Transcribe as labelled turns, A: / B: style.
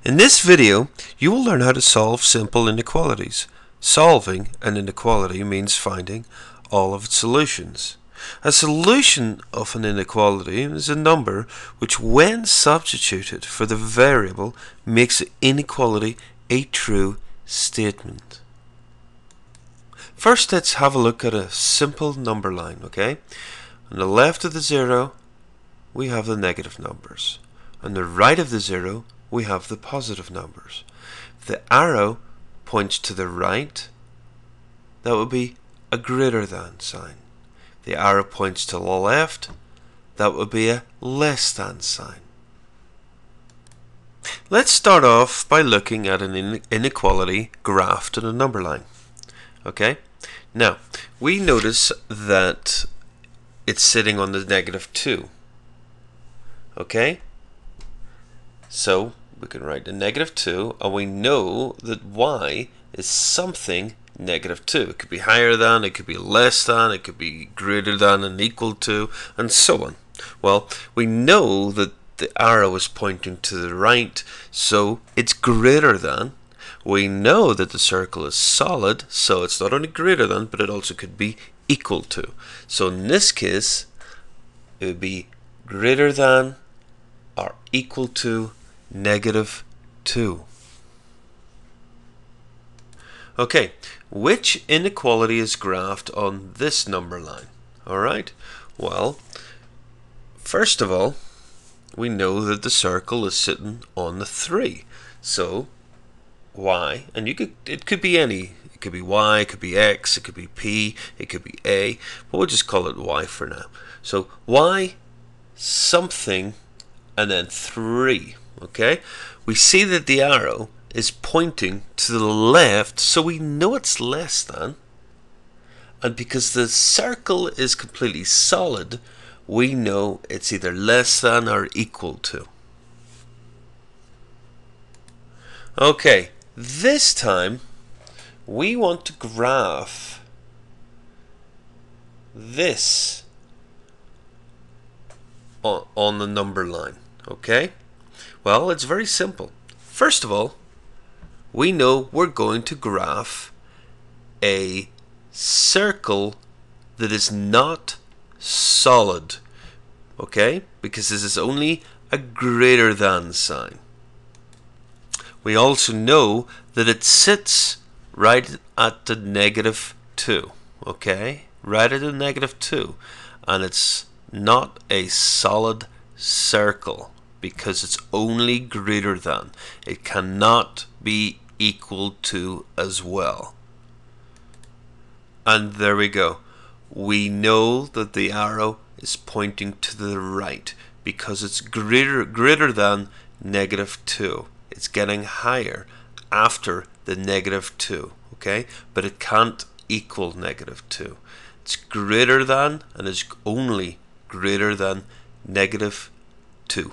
A: In this video, you will learn how to solve simple inequalities. Solving an inequality means finding all of its solutions. A solution of an inequality is a number which, when substituted for the variable, makes the inequality a true statement. First, let's have a look at a simple number line, okay? On the left of the zero, we have the negative numbers. On the right of the zero, we have the positive numbers. If the arrow points to the right, that would be a greater than sign. If the arrow points to the left, that would be a less than sign. Let's start off by looking at an inequality graphed in a number line. Okay? Now, we notice that it's sitting on the -2. Okay? So we can write the -2, and we know that y is something -2. It could be higher than, it could be less than, it could be greater than and equal to, and so on. Well, we know that the arrow is pointing to the right, so it's greater than. We know that the circle is solid, so it's not only greater than, but it also could be equal to. So in this case, it would be greater than or equal to -2. Okay, which inequality is graphed on this number line? Alright, well, first of all, we know that the circle is sitting on the 3. So y, and it could be any, it could be y, it could be x, it could be p, it could be a, but we'll just call it y for now. So y something and then 3. Okay, we see that the arrow is pointing to the left, so we know it's less than, and because the circle is completely solid, we know it's either less than or equal to. Okay, this time we want to graph this on the number line. Okay, well, it's very simple. First of all, we know we're going to graph a circle that is not solid, okay, because this is only a greater than sign. We also know that it sits right at the -2, okay, right at the -2, and it's not a solid circle because it's only greater than. It cannot be equal to as well. And there we go. We know that the arrow is pointing to the right because it's greater than -2. It's getting higher after the -2, okay? But it can't equal -2. It's greater than, and it's only greater than -2.